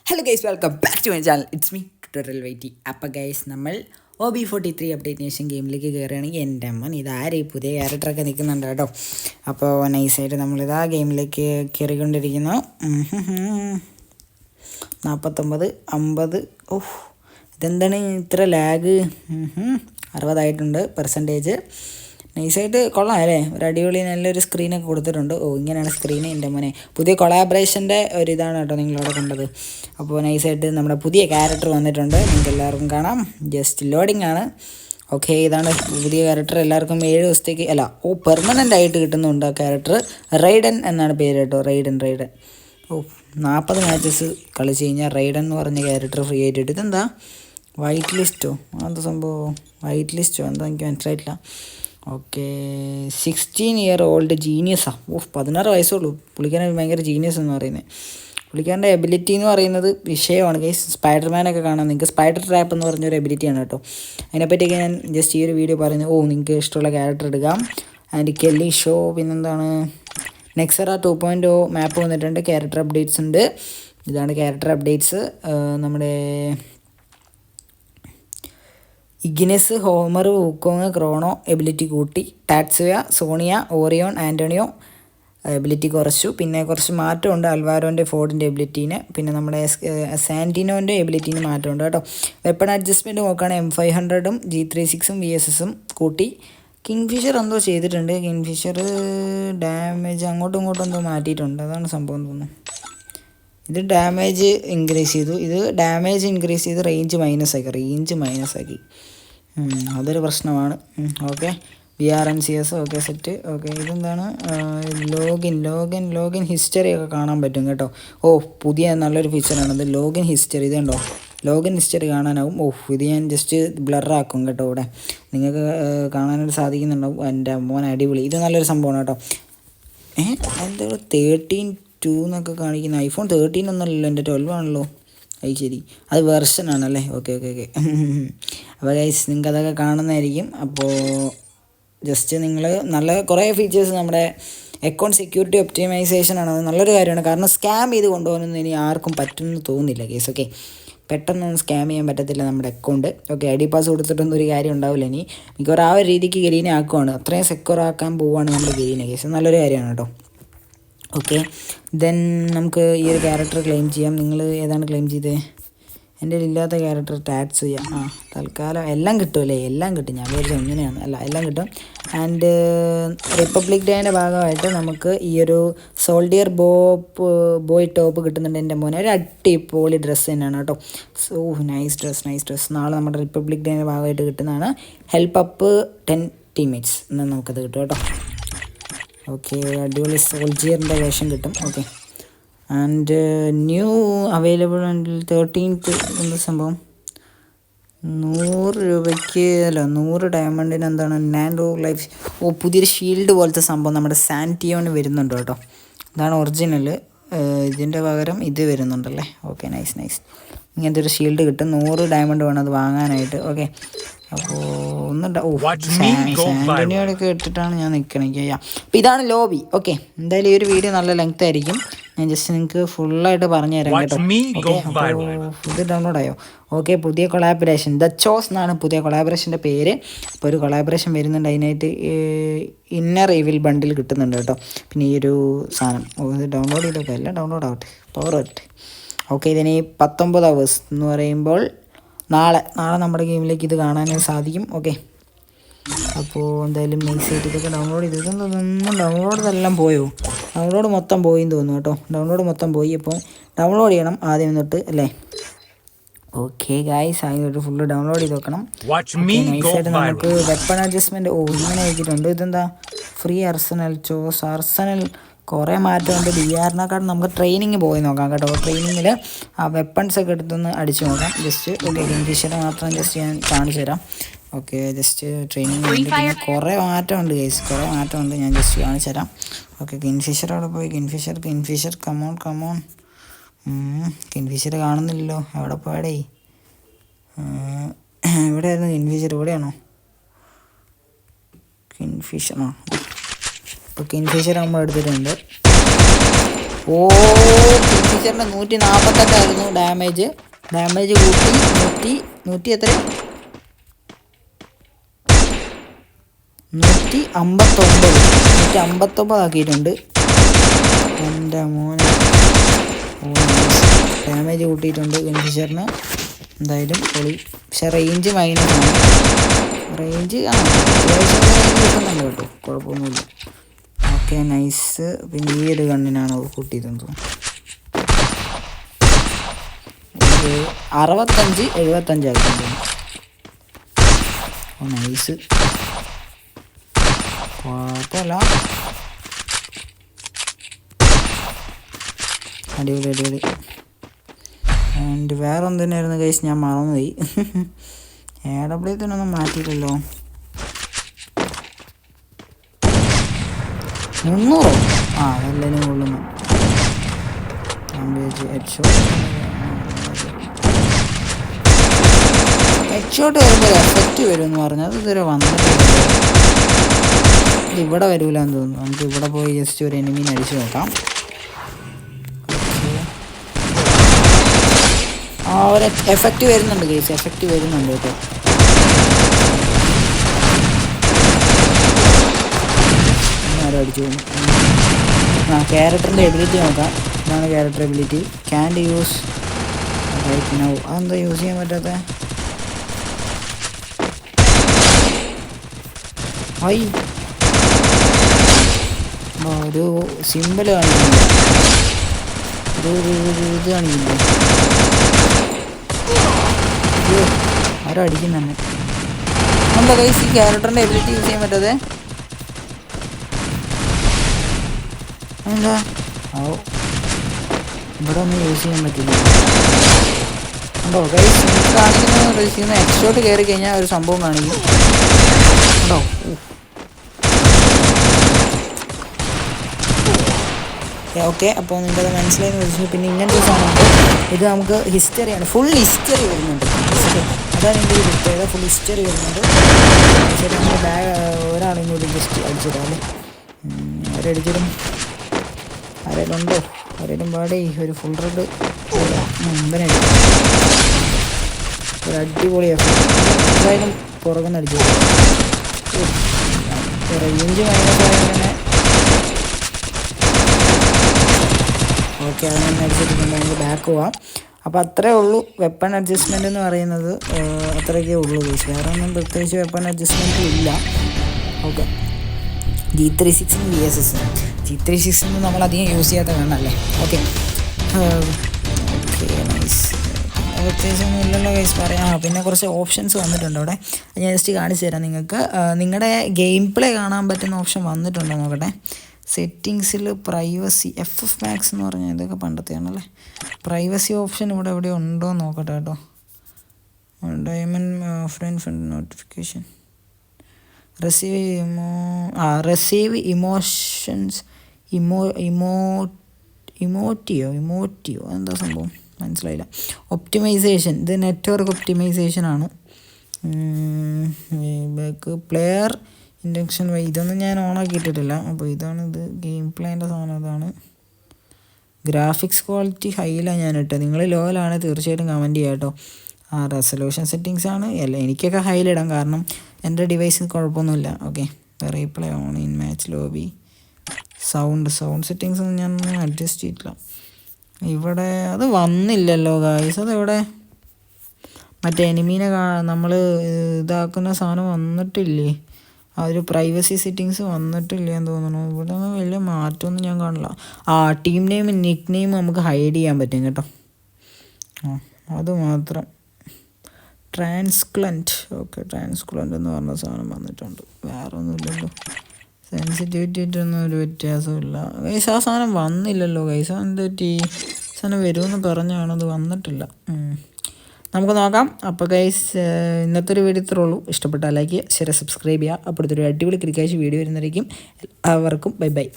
Hello guys, welcome back to my channel. It's me tutorial വൈറ്റി. അപ്പോൾ guys, നമ്മൾ OB43 update nation ഗെയിമിലേക്ക് കയറുകയാണെങ്കിൽ എൻ്റെ അമ്മൻ ഇതാരും ഈ പുതിയ ക്യാരക്ടറൊക്കെ നിൽക്കുന്നുണ്ട് കേട്ടോ. അപ്പോൾ നൈസായിട്ട് നമ്മളിതാ ഗെയിമിലേക്ക് കയറിക്കൊണ്ടിരിക്കുന്നു. 49, 50. ഓഹ്, ഇതെന്താണ് ഇത്ര ലാഗ്? 60 പെർസെൻറ്റേജ്. നൈസായിട്ട് കൊള്ളാം അല്ലേ? ഒരു അടിപൊളി നല്ലൊരു സ്ക്രീനൊക്കെ കൊടുത്തിട്ടുണ്ട്. ഇങ്ങനെയാണ് സ്ക്രീന്. എൻ്റെ മോനെ പുതിയ കൊളാബറേഷൻ്റെ ഒരിതാണ് കേട്ടോ നിങ്ങളവിടെ കണ്ടത്. അപ്പോൾ നൈസായിട്ട് നമ്മുടെ പുതിയ ക്യാരക്ടർ വന്നിട്ടുണ്ട്. നിങ്ങൾക്ക് എല്ലാവർക്കും കാണാം. ജസ്റ്റ് ലോഡിങ് ആണ്. ഓക്കെ, ഇതാണ് പുതിയ ക്യാരക്ടർ. എല്ലാവർക്കും 7 ദിവസത്തേക്ക് പെർമനൻ്റ് ആയിട്ട് കിട്ടുന്നുണ്ട് ആ ക്യാരക്ടർ. റൈഡൻ എന്നാണ് പേര് കേട്ടോ. റൈഡൻ 40 മാച്ചസ് കളിച്ച് കഴിഞ്ഞാൽ റൈഡൻ എന്ന് പറഞ്ഞ ക്യാരക്ടർ ഫ്രീ ആയിട്ട് കിട്ടും. ഇതെന്താ വൈറ്റ് ലിസ്റ്റോ? അതെന്താ സംഭവം? വൈറ്റ് ലിസ്റ്റോ എന്താ എനിക്ക് മനസ്സിലായിട്ടില്ല. ഓക്കെ, 16 ഇയർ ഓൾഡ് ജീനിയസാണ്. 16 വയസ്സുള്ളൂ. പുള്ളിക്കാരൻ ഭയങ്കര ജീനിയസ് എന്ന് പറയുന്നത്. പുള്ളിക്കാരൻ്റെ എബിലിറ്റി എന്ന് പറയുന്നത് വിഷയമാണ് ഗൈസ്. സ്പൈഡർമാനൊക്കെ കാണാം നിങ്ങൾക്ക്. സ്പൈഡർ ട്രാപ്പ് എന്ന് പറഞ്ഞൊരു എബിലിറ്റിയാണ് കേട്ടോ. അതിനെപ്പറ്റിയൊക്കെ ഞാൻ ജസ്റ്റ് ഈ ഒരു വീഡിയോ പറയുന്നത്. നിങ്ങൾക്ക് ഇഷ്ടമുള്ള ക്യാരക്ടർ എടുക്കാം. ആൻഡ് കെല്ലി ഷോ, പിന്നെന്താണ് നെക്സറ 2.0 മാപ്പ് വന്നിട്ടുണ്ട്. ക്യാരക്ടർ അപ്ഡേറ്റ്സ് ഉണ്ട്. ഇതാണ് ക്യാരക്ടർ അപ്ഡേറ്റ്സ്. നമ്മുടെ ഇഗ്നസ്, ഹോമർ, വൂക്കോങ്, ക്രോണോ എബിലിറ്റി കൂട്ടി. ടാറ്റ്സുയ, സോണിയ, ഓറിയോൺ, ആൻ്റണിയോ എബിലിറ്റി കുറച്ചു. പിന്നെ കുറച്ച് മാറ്റമുണ്ട് അൽവാരോൻ്റെ ഫോർഡിൻ്റെ എബിലിറ്റീന്. പിന്നെ നമ്മുടെ സാൻറ്റിനോൻ്റെ എബിലിറ്റീന് മാറ്റമുണ്ട് കേട്ടോ. വെപ്പൺ അഡ്ജസ്റ്റ്മെൻറ്റ് നോക്കുകയാണെങ്കിൽ M500-ഉം G36-ഉം VSS-ഉം കൂട്ടി. കിങ്ഫിഷർ എന്തോ ചെയ്തിട്ടുണ്ട്. കിങ്ഫിഷർ ഡാമേജ് അങ്ങോട്ടും ഇങ്ങോട്ടും എന്തോ മാറ്റിയിട്ടുണ്ട്. അതാണ് സംഭവം തോന്നുന്നു. ഇത് ഡാമേജ് ഇൻക്രീസ് ചെയ്തു. ഇത് ഡാമേജ് ഇൻക്രീസ് ചെയ്ത് റേഞ്ച് മൈനസ് ആക്കി. അതൊരു പ്രശ്നമാണ്. Okay, VRNCS okay set. Okay, ഇതെന്താണ് ലോഗിൻ ഹിസ്റ്ററി ഒക്കെ കാണാൻ പറ്റും കേട്ടോ. പുതിയ നല്ലൊരു ഫീച്ചറാണിത്. Login history. ഇതുണ്ടോ, ലോഗിൻ ഹിസ്റ്ററി കാണാനാവും. ഇത് ഞാൻ ജസ്റ്റ് ബ്ലറാക്കും കേട്ടോ. ഇവിടെ നിങ്ങൾക്ക് കാണാനായിട്ട് സാധിക്കുന്നുണ്ടാവും. എൻ്റെ മോൻ അടിപൊളി. ഇത് നല്ലൊരു സംഭവമാണ് കേട്ടോ. എന്താ 13.2 എന്നൊക്കെ കാണിക്കുന്ന iPhone 13 ഒന്നുമല്ലല്ലോ, എൻ്റെ 12 ആണല്ലോ. ശരി, അത് വെർഷനാണല്ലേ. ഓക്കെ. അപ്പോൾ ഗൈസ്, നിങ്ങൾക്ക് അതൊക്കെ കാണുന്നതായിരിക്കും. അപ്പോൾ ജസ്റ്റ് നിങ്ങൾ നല്ല കുറേ ഫീച്ചേഴ്സ് നമ്മുടെ അക്കൗണ്ട് സെക്യൂരിറ്റി ഒപ്റ്റിമൈസേഷൻ ആണ്. അത് നല്ലൊരു കാര്യമാണ്. കാരണം സ്കാം ചെയ്ത് കൊണ്ടുപോകാനൊന്നും ഇനി ആർക്കും പറ്റുമെന്ന് തോന്നുന്നില്ല ഗൈസ്. ഓക്കെ, പെട്ടെന്നൊന്നും സ്കാം ചെയ്യാൻ പറ്റത്തില്ല നമ്മുടെ അക്കൗണ്ട്. ഓക്കെ, ID പാസ് കൊടുത്തിട്ടൊന്നും ഒരു കാര്യം ഉണ്ടാവില്ല. ഇനി മിക്കവാറും ആ ഒരു രീതിക്ക് ഗരീനെ ആക്കുവാണ്. അത്രയും സെക്യൂർ ആക്കാൻ പോവുകയാണ് നമ്മുടെ ഗരീനെ ഗൈസ്. നല്ലൊരു കാര്യമാണ് കേട്ടോ. ഓക്കെ, ദെൻ നമുക്ക് ഈ ഒരു ക്യാരക്ടർ ക്ലെയിം ചെയ്യാം. നിങ്ങൾ ഏതാണ് ക്ലെയിം ചെയ്തത്? എൻ്റെ ഇല്ലാത്ത ക്യാരക്ടർ ടാറ്റ്സ് ചെയ്യാം. തൽക്കാലം എല്ലാം കിട്ടുമല്ലേ? എല്ലാം കിട്ടും. ഞാൻ വിചാരിച്ചു എങ്ങനെയാണ്. എല്ലാം കിട്ടും. ആൻഡ് റിപ്പബ്ലിക് ഡേയുടെ ഭാഗമായിട്ട് നമുക്ക് ഈ ഒരു സോൾഡിയർ ബോയ് ടോപ്പ് കിട്ടുന്നുണ്ട്. എൻ്റെ മോനെ ഒരു അടിപൊളി ഡ്രസ്സ് തന്നെയാണ് കേട്ടോ. Nice dress. നാളെ നമ്മുടെ റിപ്പബ്ലിക് ഡേയുടെ ഭാഗമായിട്ട് കിട്ടുന്നതാണ്. ഹെൽപ്പ് അപ്പ് 10 ടീംമേറ്റ്സ് എന്നാൽ നമുക്കത് കിട്ടും കേട്ടോ. ഓക്കെ, അടിപൊളി സോൾജിയറിൻ്റെ വേഷം കിട്ടും. Okay, and new available 13th എന്താ സംഭവം? 100 രൂപയ്ക്ക് 100 ഡയമണ്ടിന് എന്താണ് നാനോ ലൈഫ്. പുതിയൊരു ഷീൽഡ് പോലത്തെ സംഭവം നമ്മുടെ സാൻറ്റിയോന് വരുന്നുണ്ട് കേട്ടോ. ഇതാണ് ഒറിജിനൽ. ഇതിൻ്റെ പകരം ഇത് വരുന്നുണ്ടല്ലേ. Okay, nice. ഇങ്ങനത്തെ ഒരു ഷീൽഡ് കിട്ടും. 100 ഡയമണ്ട് വേണം അത് വാങ്ങാനായിട്ട്. ഓക്കെ, അപ്പോൾ സാൻറ്റോണിയോടൊക്കെ ഇട്ടിട്ടാണ് ഞാൻ നിൽക്കണമെങ്കിൽ. അപ്പോൾ ഇതാണ് ലോബി. ഓക്കെ, എന്തായാലും ഈ ഒരു വീഡിയോ നല്ല ലെങ്ത് ആയിരിക്കും. ഞാൻ ജസ്റ്റ് നിങ്ങൾക്ക് ഫുള്ളായിട്ട് പറഞ്ഞു തരാം കേട്ടോ. ഇത് ഡൗൺലോഡ് ആയോ? ഓക്കെ, പുതിയ കൊളാബറേഷൻ ദ ചോസ് എന്നാണ് പുതിയ കൊളാബറേഷൻ്റെ പേര്. അപ്പോൾ ഒരു കൊളാബറേഷൻ വരുന്നുണ്ട്. അതിനായിട്ട് ഇന്നർ ഈവിൽ ബണ്ടിൽ കിട്ടുന്നുണ്ട് കേട്ടോ. പിന്നെ ഈ ഒരു സാധനം ഇത് ഡൗൺലോഡ് ചെയ്തൊക്കെ എല്ലാം ഡൗൺലോഡ് ആവട്ടെ. പവർ ആവട്ടെ. ഓക്കെ, ഇതിന് 19 hours എന്ന് പറയുമ്പോൾ നാളെ നമ്മുടെ ഗെയിമിലേക്ക് ഇത് കാണാനായി സാധിക്കും. ഓക്കെ, അപ്പോൾ എന്തായാലും നൈസായിട്ട് ഇതൊക്കെ ഡൗൺലോഡ് ചെയ്ത്. ഇതൊന്നും ഡൗൺലോഡ് പോയോ? ഡൗൺലോഡ് മൊത്തം പോയിന്ന് തോന്നുന്നു കേട്ടോ. ഡൗൺലോഡ് മൊത്തം പോയി. അപ്പോൾ ഡൗൺലോഡ് ചെയ്യണം ആദ്യം തൊട്ട് അല്ലേ. ഓക്കെ ഗൈസ്, അതിനൊരു ഫുള്ള് ഡൗൺലോഡ് ചെയ്ത് വെക്കണം. നൈസായിട്ട് നമുക്ക് വെപ്പൺ അഡ്ജസ്റ്റ്മെൻറ്റ് ഇങ്ങനെ വെച്ചിട്ടുണ്ട്. ഇതെന്താ ഫ്രീ അർസനൽ കുറേ മാറ്റമുണ്ട്. BRനെക്കാളും നമുക്ക് ട്രെയിനിങ് പോയി നോക്കാം കേട്ടോ. ട്രെയിനിങ്ങിൽ ആ വെപ്പൺസ് ഒക്കെ എടുത്തൊന്ന് അടിച്ചു നോക്കാം ജസ്റ്റ്. ഓക്കെ, കിങ്ഫിഷറെ മാത്രം ജസ്റ്റ് ഞാൻ കാണിച്ചു തരാം. ഓക്കെ, ജസ്റ്റ് ട്രെയിനിങ് പിന്നെ കുറേ മാറ്റമുണ്ട് ഗൈസ്. ഞാൻ ജസ്റ്റ് കാണിച്ചു തരാം. ഓക്കെ, കിങ്ഫിഷർ അവിടെ പോയി. Kingfisher come on. കിങ്ഫിഷർ കാണുന്നില്ലല്ലോ. എവിടെ പോയടേ? എവിടെയായിരുന്നു കിങ്ഫിഷർ? ഇവിടെയാണോ കിങ്ഫിഷർ? ഇപ്പോൾ കിങ്ഫിഷർ നമ്മൾ എടുത്തിട്ടുണ്ട്. ഓ കിങ്ഫിഷറിന് 148 ഡാമേജ് കൂട്ടി 100 എത്ര 159 ആക്കിയിട്ടുണ്ട് എൻ്റെ മോനെ. ഡാമേജ് കൂട്ടിയിട്ടുണ്ട് കിങ്ഫിഷറിന് എന്തായാലും പൊളി. പക്ഷെ റേഞ്ച് മൈനസാണ്. റേഞ്ച് അത്യാവശ്യം കിട്ടുന്നുണ്ട് കേട്ടോ, കുഴപ്പമൊന്നുമില്ല. Okay nice. പിന്നെ ഈ ഒരു ഗണ്ണിനാണ് കൂട്ടിയതെന്ന് തോന്നുന്നു. 65-75 ആയിട്ടുണ്ട്. ഓ നൈസ്, കുഴപ്പമില്ല. അടിപൊളി. ആൻഡ് വേറെ എന്തിനായിരുന്നു ഗൈസ്, ഞാൻ മറന്നുപോയി. AW മാറ്റിയില്ലല്ലോ. 300 അതെല്ലാവരും കൊള്ളുന്നു. ഹെഡ്ഷോട്ട് വരുമ്പോൾ എഫക്റ്റ് വരുമെന്ന് പറഞ്ഞത് ഇതുവരെ വന്നിട്ടില്ല. ഇവിടെ വരൂലെന്ന് തോന്നുന്നു. നമുക്ക് ഇവിടെ പോയി ജസ്റ്റ് ഒരു എനിമീനെ അടിച്ചു നോക്കാം. ഒരു എഫക്റ്റ് വരുന്നുണ്ട് കേസ്, എഫക്റ്റ് വരുന്നുണ്ട് കേട്ടോ. ആരും അടിച്ചു പോകുന്നു. ക്യാരക്ടറിൻ്റെ എബിലിറ്റി നോക്കാം. ഇതാണ് character ability. Can't use right now. അതെന്താ യൂസ് ചെയ്യാൻ പറ്റാത്ത? ഒരു സിമ്പിൾ കാണിക്കുന്നുണ്ട്, ഇത് കാണിക്കുന്നു. ആരും അടിക്കുന്നുണ്ട്. എന്താ ഗൈസ് ഈ ക്യാരക്ടറിൻ്റെ എബിലിറ്റി യൂസ് ചെയ്യാൻ പറ്റാതെ? എന്താ ഇവിടെ ഒന്നും യൂസ് ചെയ്യാൻ പറ്റില്ല. ഉണ്ടോ ഗൈസ്? എനിക്ക് കാണിക്കുന്ന എക്സ്ട്രോട്ട് കയറി കഴിഞ്ഞാൽ ഒരു സംഭവം കാണിക്കും. ഉണ്ടോ? ഓക്കെ, അപ്പോൾ നിങ്ങൾക്കത് മനസ്സിലായെന്ന് വെച്ചു. പിന്നെ ഇങ്ങനത്തെ സാധനമുണ്ട്. ഇത് നമുക്ക് ഹിസ്റ്ററിയാണ്, ഫുൾ ഹിസ്റ്ററി വരുന്നുണ്ട്. അതാണ് എൻ്റെ ഒരു പ്രത്യേകത, ഫുൾ ഹിസ്റ്ററി വരുന്നുണ്ട്. ശരി, നമ്മുടെ ഒരാളും കൂടി ജസ്റ്റ് അടിച്ചിടാം അല്ലേ? അവരടിച്ചിടും. ആരെങ്കിലും ഉണ്ടോ? ആരെങ്കിലും പാടേ ഒരു ഫുൾ റെഡ് എന്തിനാ ഒരു അടിപൊളി എന്തായാലും പുറകുന്ന അടിച്ചു. റേഞ്ച് മൈനസായ തന്നെ ഓക്കെ, അതിനെ അടിച്ചിട്ടുണ്ട്. നമുക്ക് ബാക്ക് പോവാം. അപ്പോൾ അത്രേ ഉള്ളൂ വെപ്പൺ അഡ്ജസ്റ്റ്മെൻ്റ് എന്ന് പറയുന്നത്. അത്രയൊക്കെ ഉള്ളൂ ഗൈസ്, വേറെ ഒന്നും പ്രത്യേകിച്ച് വെപ്പൺ അഡ്ജസ്റ്റ്മെൻറ്റ് ഇല്ല. ഓക്കെ, G36 VSS G36 നമ്മളധികം യൂസ് ചെയ്യാത്ത വേണമല്ലേ? Okay nice. പ്രത്യേകിച്ചൊന്നും ഇല്ലല്ലോ ഗൈസ് പറയാം. പിന്നെ കുറച്ച് ഓപ്ഷൻസ് വന്നിട്ടുണ്ട് അവിടെ, ഞാൻ ജസ്റ്റ് കാണിച്ചു തരാം നിങ്ങൾക്ക്. നിങ്ങളുടെ ഗെയിം പ്ലേ കാണാൻ പറ്റുന്ന ഓപ്ഷൻ വന്നിട്ടുണ്ടോ നോക്കട്ടെ. സെറ്റിങ്സിൽ പ്രൈവസി FF Max എന്ന് പറഞ്ഞാൽ ഇതൊക്കെ പണ്ടത്തെയാണല്ലേ. പ്രൈവസി ഓപ്ഷൻ ഇവിടെ എവിടെ ഉണ്ടോ നോക്കട്ടെ കേട്ടോ. Diamond friend notification receive emotions ഇമോറ്റിയോ എന്താ സംഭവം മനസ്സിലായില്ല. ഒപ്റ്റിമൈസേഷൻ, ഇത് നെറ്റ്വർക്ക് ഒപ്റ്റിമൈസേഷൻ ആണ്. ബാക്ക് പ്ലെയർ ഇൻഡക്ഷൻ ഇതൊന്നും ഞാൻ ഓണാക്കിയിട്ടിട്ടില്ല. അപ്പോൾ ഇത് ഗെയിം പ്ലേൻ്റെ സാധനം. ഇതാണ് ഗ്രാഫിക്സ് ക്വാളിറ്റി ഹൈയിലാണ് ഞാൻ ഇട്ടത്. നിങ്ങൾ ലോയിലാണ് തീർച്ചയായിട്ടും കമൻറ്റ് ചെയ്യാം കേട്ടോ. റെസൊല്യൂഷൻ സെറ്റിങ്സ് ആണ് എനിക്കൊക്കെ ഹൈയിലിടാം, കാരണം എൻ്റെ ഡിവൈസിൽ കുഴപ്പമൊന്നുമില്ല. Okay, replay on in match lobby. Sound settings ഒന്നും ഞാൻ അഡ്ജസ്റ്റ് ചെയ്തിട്ടില്ല. ഇവിടെ അത് വന്നില്ലല്ലോ ഗായ്സ്. അതെവിടെ മറ്റേ എനിമീനെ നമ്മൾ ഇതാക്കുന്ന സാധനം വന്നിട്ടില്ലേ? ആ ഒരു പ്രൈവസി സെറ്റിങ്സ് വന്നിട്ടില്ല എന്ന് തോന്നുന്നു. ഇവിടെ ഒന്നും വലിയ മാറ്റമൊന്നും ഞാൻ കാണില്ല. ടീം നെയിം നിക്ക് നെയിം നമുക്ക് ഹൈഡ് ചെയ്യാൻ പറ്റും കേട്ടോ. അത് മാത്രം. ട്രാൻസ്ക്ലൻറ്റ് എന്ന് പറഞ്ഞ സാധനം വന്നിട്ടുണ്ട്. വേറെ ഒന്നുമില്ലല്ലോ. സെൻസിറ്റിവിറ്റിയൊന്നും ഒരു വ്യത്യാസമില്ല ഗൈസ്. ആ സാധനം വന്നില്ലല്ലോ ഗൈസ്. എന്ത് പറ്റി? സാധനം വരുമെന്ന് പറഞ്ഞാണ്, അത് വന്നിട്ടില്ല. നമുക്ക് നോക്കാം. അപ്പോൾ ഗൈസ് ഇന്നത്തെ ഒരു വീഡിയോ ഇത്രേ ഉള്ളൂ. ഇഷ്ടപ്പെട്ടാൽ ലൈക്ക് ചെയ്യുക, ഷെയർ, സബ്സ്ക്രൈബ് ചെയ്യുക. അപ്പോഴത്തെ ഒരു അടിപൊളി ക്രിക്കാശ് വീഡിയോ വരുന്നതായിരിക്കും. എല്ലാവർക്കും ബൈ.